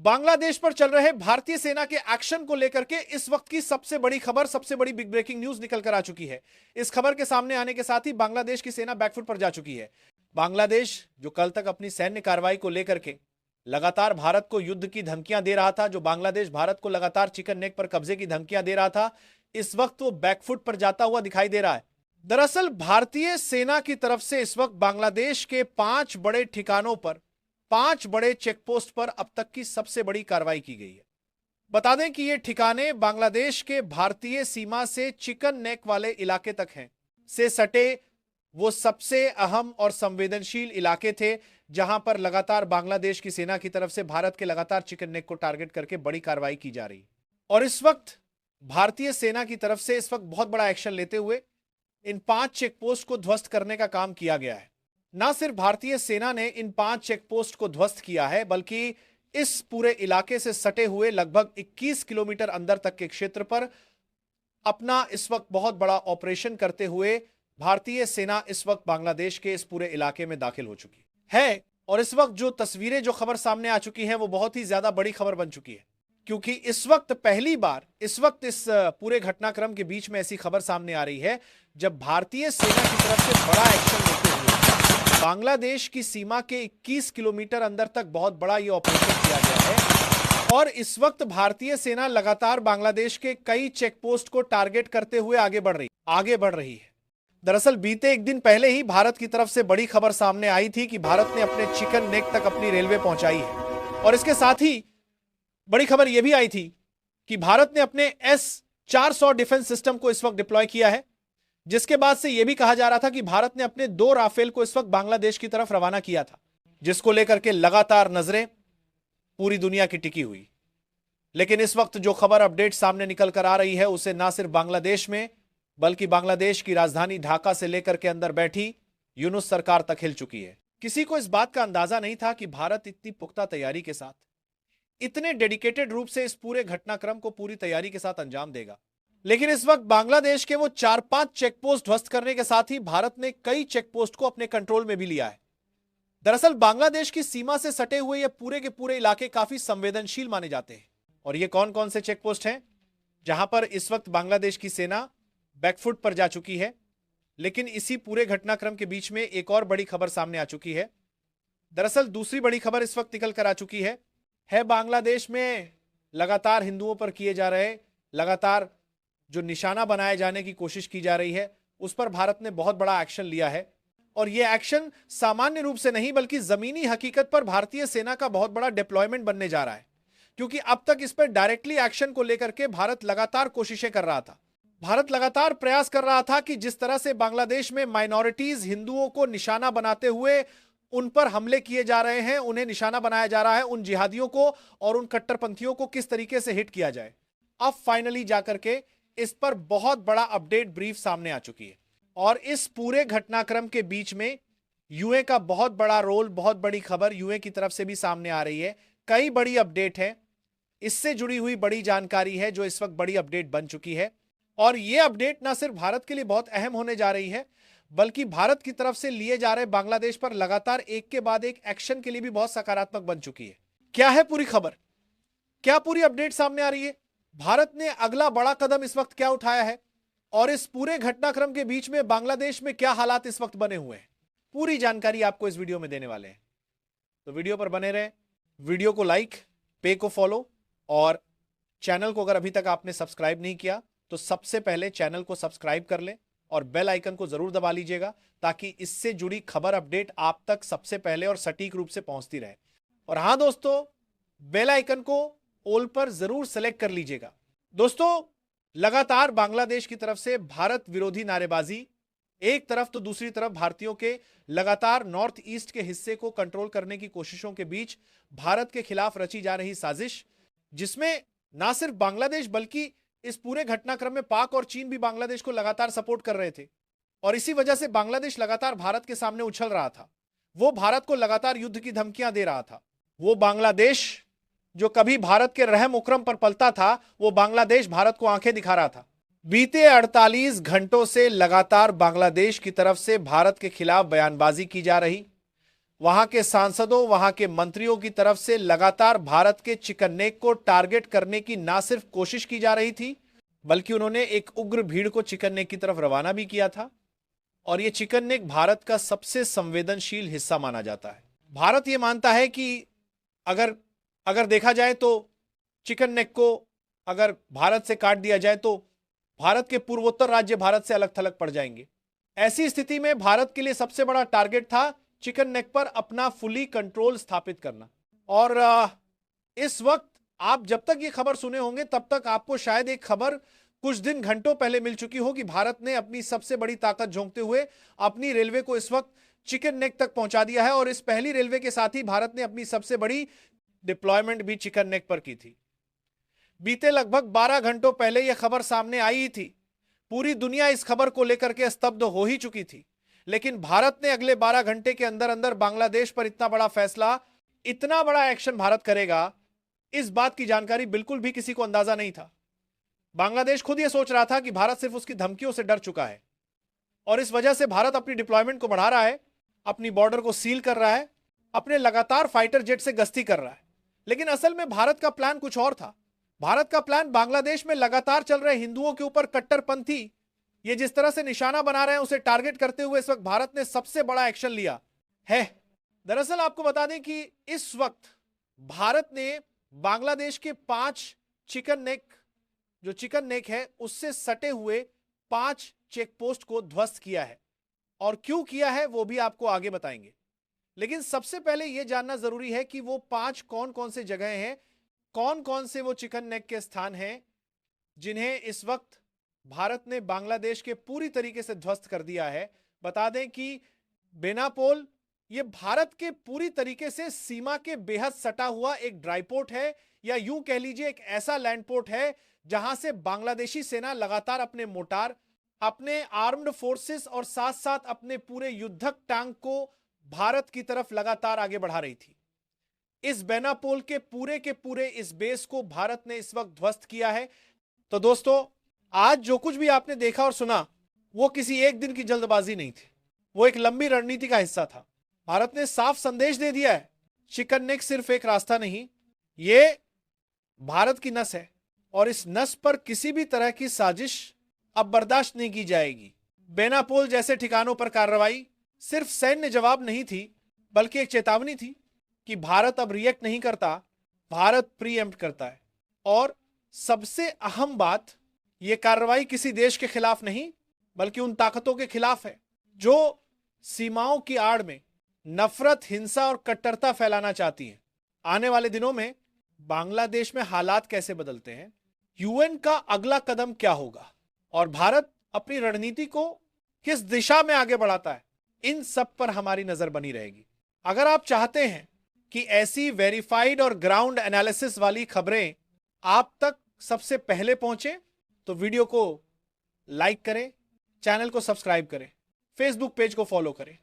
बांग्लादेश पर चल रहे भारतीय सेना के एक्शन को लेकर के इस वक्त की सबसे बड़ी खबर, सबसे बड़ी बिग ब्रेकिंग न्यूज निकल कर आ चुकी है। इस खबर के सामने आने के साथ ही बांग्लादेश की सेना बैकफुट पर जा चुकी है। बांग्लादेश जो कल तक अपनी सैन्य कार्रवाई को लेकर के लगातार भारत को युद्ध की धमकियां दे रहा था, जो बांग्लादेश भारत को लगातार चिकन नेक पर कब्जे की धमकियां दे रहा था, इस वक्त वो बैकफुट पर जाता हुआ दिखाई दे रहा है। दरअसल भारतीय सेना की तरफ से इस वक्त बांग्लादेश के 5 बड़े ठिकानों पर, 5 बड़े चेकपोस्ट पर अब तक की सबसे बड़ी कार्रवाई की गई है। बता दें कि ये ठिकाने बांग्लादेश के भारतीय सीमा से चिकन नेक वाले इलाके तक हैं, से सटे वो सबसे अहम और संवेदनशील इलाके थे, जहां पर लगातार बांग्लादेश की सेना की तरफ से भारत के लगातार चिकन नेक को टारगेट करके बड़ी कार्रवाई की जा रही है। और इस वक्त भारतीय सेना की तरफ से इस वक्त बहुत बड़ा एक्शन लेते हुए इन 5 चेकपोस्ट को ध्वस्त करने का काम किया गया है। ना सिर्फ भारतीय सेना ने इन 5 चेकपोस्ट को ध्वस्त किया है, बल्कि इस पूरे इलाके से सटे हुए लगभग 21 किलोमीटर अंदर तक के क्षेत्र पर अपना इस वक्त बहुत बड़ा ऑपरेशन करते हुए भारतीय सेना इस वक्त बांग्लादेश के इस पूरे इलाके में दाखिल हो चुकी है। और इस वक्त जो तस्वीरें, जो खबर सामने आ चुकी हैं, वो बहुत ही ज्यादा बड़ी खबर बन चुकी है, क्योंकि इस वक्त पहली बार इस पूरे घटनाक्रम के बीच में ऐसी खबर सामने आ रही है जब भारतीय सेना की तरफ से बड़ा एक्शन लेते हुए बांग्लादेश की सीमा के 21 किलोमीटर अंदर तक बहुत बड़ा यह ऑपरेशन किया गया है। और इस वक्त भारतीय सेना लगातार बांग्लादेश के कई चेकपोस्ट को टारगेट करते हुए आगे बढ़ रही है। दरअसल बीते एक दिन पहले ही भारत की तरफ से बड़ी खबर सामने आई थी कि भारत ने अपने चिकन नेक तक अपनी रेलवे पहुंचाई है। और इसके साथ ही बड़ी खबर यह भी आई थी कि भारत ने अपने S-400 डिफेंस सिस्टम को इस वक्त डिप्लॉय किया है, जिसके बाद से यह भी कहा जा रहा था कि भारत ने अपने 2 राफेल को इस वक्त बांग्लादेश की तरफ रवाना किया था, जिसको लेकर के लगातार नजरें पूरी दुनिया की टिकी हुई। लेकिन इस वक्त जो खबर अपडेट सामने निकल कर आ रही है, उसे ना सिर्फ बांग्लादेश में बल्कि बांग्लादेश की राजधानी ढाका से लेकर के अंदर बैठी यूनुस सरकार तक हिल चुकी है। किसी को इस बात का अंदाजा नहीं था कि भारत इतनी पुख्ता तैयारी के साथ, इतने डेडिकेटेड रूप से इस पूरे घटनाक्रम को पूरी तैयारी के साथ अंजाम देगा। लेकिन इस वक्त बांग्लादेश के वो 4-5 चेकपोस्ट ध्वस्त करने के साथ ही भारत ने कई चेकपोस्ट को अपने कंट्रोल में भी लिया है। दरअसल बांग्लादेश की सीमा से सटे हुए ये पूरे के पूरे इलाके काफी संवेदनशील माने जाते हैं। और ये कौन कौन से चेकपोस्ट हैं जहां पर इस वक्त बांग्लादेश की सेना बैकफुट पर जा चुकी है। लेकिन इसी पूरे घटनाक्रम के बीच में एक और बड़ी खबर सामने आ चुकी है। दरअसल दूसरी बड़ी खबर इस वक्त निकल कर आ चुकी है बांग्लादेश में लगातार हिंदुओं पर किए जा रहे, लगातार जो निशाना बनाए जाने की कोशिश की जा रही है, उस पर भारत ने बहुत बड़ा एक्शन लिया है। और यह एक्शन सामान्य रूप से नहीं बल्कि जमीनी हकीकत पर भारतीय सेना का बहुत बड़ा डिप्लॉयमेंट बनने जा रहा है, क्योंकि अब तक इस पर डायरेक्टली एक्शन को लेकर के भारत लगातार कोशिशें कर रहा था। भारत लगातार प्रयास कर रहा था कि जिस तरह से बांग्लादेश में माइनॉरिटीज, हिंदुओं को निशाना बनाते हुए उन पर हमले किए जा रहे हैं, उन्हें निशाना बनाया जा रहा है, उन जिहादियों को और उन कट्टरपंथियों को किस तरीके से हिट किया जाए। अब फाइनली जाकर के इस पर बहुत बड़ा अपडेट ब्रीफ सामने आ चुकी है। और इस पूरे घटनाक्रम के बीच में यूए का बहुत बड़ा रोल, बहुत बड़ी खबर यूए की तरफ से भी सामने आ रही है। कई बड़ी अपडेट है, इससे जुड़ी हुई बड़ी जानकारी है जो इस वक्त बड़ी अपडेट बन चुकी है। और यह अपडेट ना सिर्फ भारत के लिए बहुत अहम होने जा रही है, बल्कि भारत की तरफ से लिए जा रहे बांग्लादेश पर लगातार एक के बाद एक एक्शन के लिए भी बहुत सकारात्मक बन चुकी है। क्या है पूरी खबर, क्या पूरी अपडेट सामने आ रही है, भारत ने अगला बड़ा कदम इस वक्त क्या उठाया है, और इस पूरे घटनाक्रम के बीच में बांग्लादेश में क्या हालात इस वक्त बने हुए हैं, पूरी जानकारी आपको इस वीडियो में देने वाले हैं। तो वीडियो पर बने रहें, वीडियो को लाइक, पेज को फॉलो, और चैनल को अगर अभी तक आपने सब्सक्राइब नहीं किया तो सबसे पहले चैनल को सब्सक्राइब कर लें और बेल आइकन को जरूर दबा लीजिएगा, ताकि इससे जुड़ी खबर अपडेट आप तक सबसे पहले और सटीक रूप से पहुंचती रहे। और हां दोस्तों, बेल आइकन को ऑल पर जरूर सेलेक्ट कर लीजिएगा। दोस्तों, लगातार बांग्लादेश की तरफ से भारत विरोधी नारेबाजी एक तरफ, तो दूसरी तरफ भारतीयों के लगातार नॉर्थ ईस्ट के हिस्से को कंट्रोल करने की कोशिशों के बीच भारत के खिलाफ रची जा रही साजिश, जिसमें ना सिर्फ बांग्लादेश बल्कि इस पूरे घटनाक्रम में पाक और चीन भी बांग्लादेश को लगातार सपोर्ट कर रहे थे। और इसी वजह से बांग्लादेश लगातार भारत के सामने उछल रहा था। वो भारत को लगातार युद्ध की धमकियां दे रहा था। वो बांग्लादेश जो कभी भारत के रहम उकरम पर पलता था, वो बांग्लादेश भारत को आंखें दिखा रहा था। बीते 48 घंटों से लगातार बांग्लादेश की तरफ से भारत के खिलाफ बयानबाजी की जा रही, वहां के सांसदों, वहां के मंत्रियों की तरफ से लगातार भारत के चिकन नेक को टारगेट करने की ना सिर्फ कोशिश की जा रही थी, बल्कि उन्होंने एक उग्र भीड़ को चिकन नेक की तरफ रवाना भी किया था। और यह चिकन नेक भारत का सबसे संवेदनशील हिस्सा माना जाता है। भारत यह मानता है कि अगर अगर देखा जाए तो चिकन नेक को अगर भारत से काट दिया जाए तो भारत के पूर्वोत्तर राज्य भारत से अलग थलग पड़ जाएंगे। ऐसी स्थिति में भारत के लिए सबसे बड़ा टारगेट था चिकन नेक पर अपना फुली कंट्रोल स्थापित करना। और इस वक्त आप जब तक ये खबर सुने होंगे तब तक आपको शायद एक खबर कुछ दिन घंटों पहले मिल चुकी हो कि भारत ने अपनी सबसे बड़ी ताकत झोंकते हुए अपनी रेलवे को इस वक्त चिकन नेक तक पहुंचा दिया है। और इस पहली रेलवे के साथ ही भारत ने अपनी सबसे बड़ी डिप्लॉयमेंट भी चिकन नेक पर की थी। बीते लगभग 12 घंटों पहले यह खबर सामने आई ही थी। पूरी दुनिया इस खबर को लेकर के स्तब्ध हो ही चुकी थी, लेकिन भारत ने अगले 12 घंटे के अंदर अंदर बांग्लादेश पर इतना बड़ा फैसला, इतना बड़ा एक्शन भारत करेगा, इस बात की जानकारी बिल्कुल भी किसी को अंदाजा नहीं था। बांग्लादेश खुद यह सोच रहा था कि भारत सिर्फ उसकी धमकियों से डर चुका है और इस वजह से भारत अपनी डिप्लॉयमेंट को बढ़ा रहा है, अपनी बॉर्डर को सील कर रहा है, अपने लगातार फाइटर जेट से गश्ती कर रहा है। लेकिन असल में भारत का प्लान कुछ और था। भारत का प्लान बांग्लादेश में लगातार चल रहे हिंदुओं के ऊपर कट्टरपंथी ये जिस तरह से निशाना बना रहे हैं उसे टारगेट करते हुए इस वक्त भारत ने सबसे बड़ा एक्शन लिया है। दरअसल आपको बता दें कि इस वक्त भारत ने बांग्लादेश के 5 चिकन नेक है उससे सटे हुए 5 चेक पोस्ट को ध्वस्त किया है। और क्यों किया है वो भी आपको आगे बताएंगे, लेकिन सबसे पहले यह जानना जरूरी है कि वो 5 कौन कौन से जगह हैं, कौन कौन से वो चिकन नेक के स्थान हैं जिन्हें इस वक्त भारत ने बांग्लादेश के पूरी तरीके से ध्वस्त कर दिया है। बता दें कि बेनापोल ये भारत के पूरी तरीके से सीमा के बेहद सटा हुआ एक ड्राई पोर्ट है, या यूं कह लीजिए एक ऐसा लैंड पोर्ट है जहां से बांग्लादेशी सेना लगातार अपने मोर्टार, अपने आर्म्ड फोर्सेस और साथ साथ अपने पूरे युद्धक टैंक को भारत की तरफ लगातार आगे बढ़ा रही थी। इस बेनापोल के पूरे इस बेस को भारत ने इस वक्त ध्वस्त किया है। तो दोस्तों, आज जो कुछ भी आपने देखा और सुना वो किसी एक दिन की जल्दबाजी नहीं थी, वो एक लंबी रणनीति का हिस्सा था। भारत ने साफ संदेश दे दिया है, चिकन नेक सिर्फ एक रास्ता नहीं, ये भारत की नस है और इस नस पर किसी भी तरह की साजिश अब बर्दाश्त नहीं की जाएगी। बेनापोल जैसे ठिकानों पर कार्रवाई सिर्फ सैन्य जवाब नहीं थी, बल्कि एक चेतावनी थी कि भारत अब रिएक्ट नहीं करता, भारत प्रीएम्प्ट करता है। और सबसे अहम बात, यह कार्रवाई किसी देश के खिलाफ नहीं बल्कि उन ताकतों के खिलाफ है जो सीमाओं की आड़ में नफरत, हिंसा और कट्टरता फैलाना चाहती हैं। आने वाले दिनों में बांग्लादेश में हालात कैसे बदलते हैं, यूएन का अगला कदम क्या होगा और भारत अपनी रणनीति को किस दिशा में आगे बढ़ाता है, इन सब पर हमारी नजर बनी रहेगी। अगर आप चाहते हैं कि ऐसी वेरीफाइड और ग्राउंड एनालिसिस वाली खबरें आप तक सबसे पहले पहुंचे तो वीडियो को लाइक करें, चैनल को सब्सक्राइब करें, फेसबुक पेज को फॉलो करें।